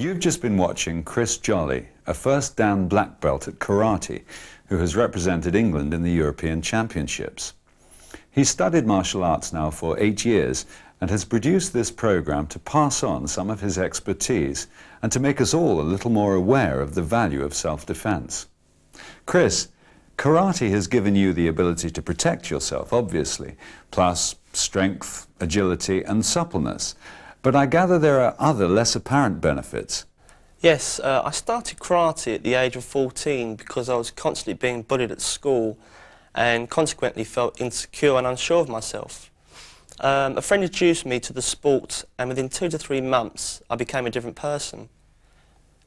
You've just been watching Chris Jolly, a first Dan black belt at karate, who has represented England in the European Championships. He's studied martial arts now for 8 years and has produced this program to pass on some of his expertise and to make us all a little more aware of the value of self-defense. Chris, karate has given you the ability to protect yourself, obviously, plus strength, agility and suppleness. But I gather there are other less apparent benefits. Yes, I started karate at the age of 14 because I was constantly being bullied at school and consequently felt insecure and unsure of myself. A friend introduced me to the sport and within 2 to 3 months I became a different person.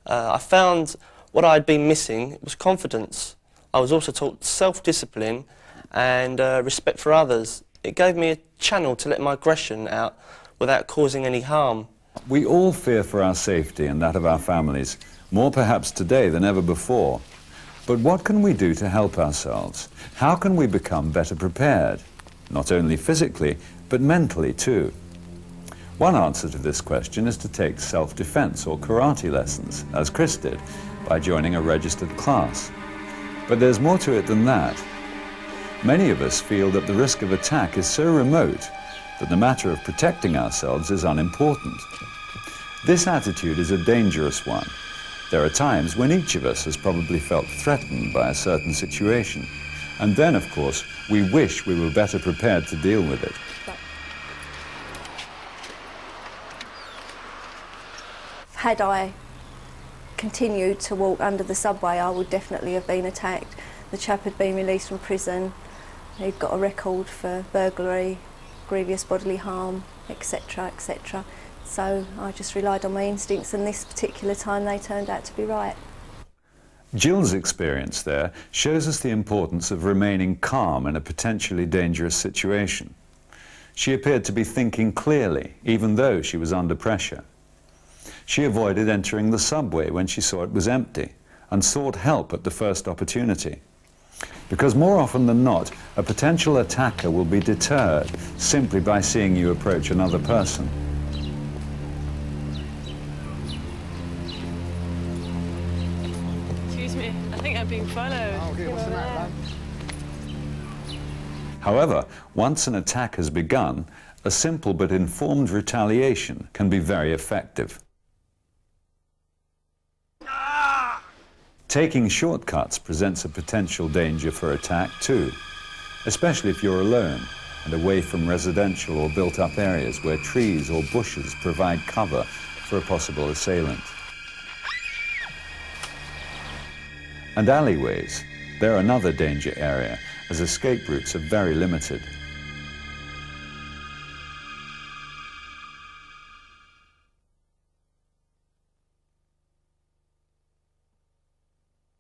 I found what I had been missing was confidence. I was also taught self-discipline and respect for others. It gave me a channel to let my aggression out without causing any harm. We all fear for our safety and that of our families, more perhaps today than ever before. But what can we do to help ourselves? How can we become better prepared? Not only physically, but mentally too. One answer to this question is to take self-defense or karate lessons, as Chris did, by joining a registered class. But there's more to it than that. Many of us feel that the risk of attack is so remote that the matter of protecting ourselves is unimportant. This attitude is a dangerous one. There are times when each of us has probably felt threatened by a certain situation, and then, of course, we wish we were better prepared to deal with it. Had I continued to walk under the subway, I would definitely have been attacked. The chap had been released from prison. He'd got a record for burglary, grievous bodily harm, etc., etc. So I just relied on my instincts, and this particular time they turned out to be right. Jill's experience there shows us the importance of remaining calm in a potentially dangerous situation. She appeared to be thinking clearly, even though she was under pressure. She avoided entering the subway when she saw it was empty and sought help at the first opportunity. Because more often than not, a potential attacker will be deterred simply by seeing you approach another person. Excuse me, I think I'm being followed. Oh, okay, what's the matter? However, once an attack has begun, a simple but informed retaliation can be very effective. Taking shortcuts presents a potential danger for attack too, especially if you're alone and away from residential or built-up areas where trees or bushes provide cover for a possible assailant. And alleyways, they're another danger area, as escape routes are very limited.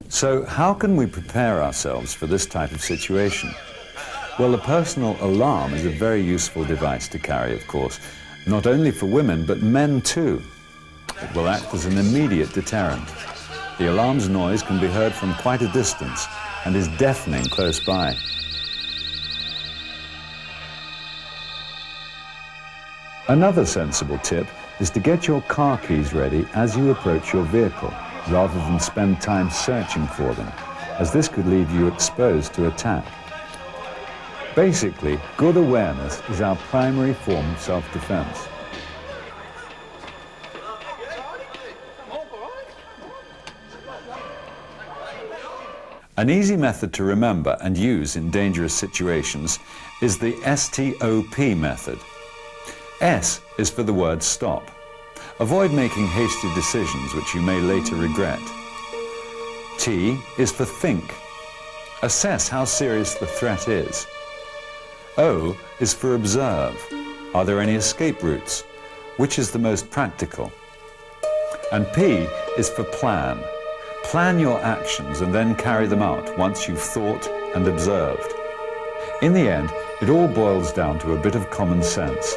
So how can we prepare ourselves for this type of situation? Well, a personal alarm is a very useful device to carry, of course, not only for women, but men too. It will act as an immediate deterrent. The alarm's noise can be heard from quite a distance and is deafening close by. Another sensible tip is to get your car keys ready as you approach your vehicle, rather than spend time searching for them, as this could leave you exposed to attack. Basically, good awareness is our primary form of self-defense. An easy method to remember and use in dangerous situations is the STOP method. S is for the word stop. Avoid making hasty decisions which you may later regret. T is for think. Assess how serious the threat is. O is for observe. Are there any escape routes? Which is the most practical? And P is for plan. Plan your actions and then carry them out once you've thought and observed. In the end, it all boils down to a bit of common sense,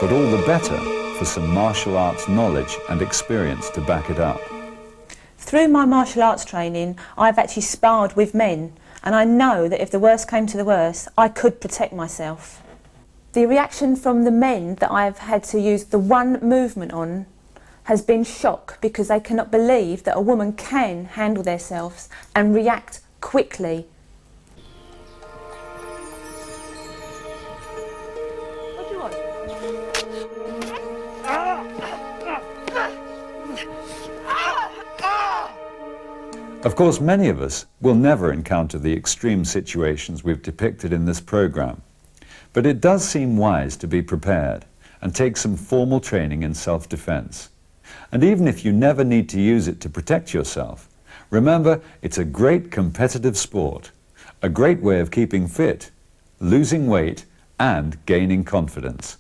but all the better for some martial arts knowledge and experience to back it up. Through my martial arts training, I've actually sparred with men, and I know that if the worst came to the worst, I could protect myself. The reaction from the men that I've had to use the one movement on has been shock because they cannot believe that a woman can handle themselves and react quickly. What do you want? Of course, many of us will never encounter the extreme situations we've depicted in this programme, but it does seem wise to be prepared and take some formal training in self-defence. And even if you never need to use it to protect yourself, remember it's a great competitive sport, a great way of keeping fit, losing weight and gaining confidence.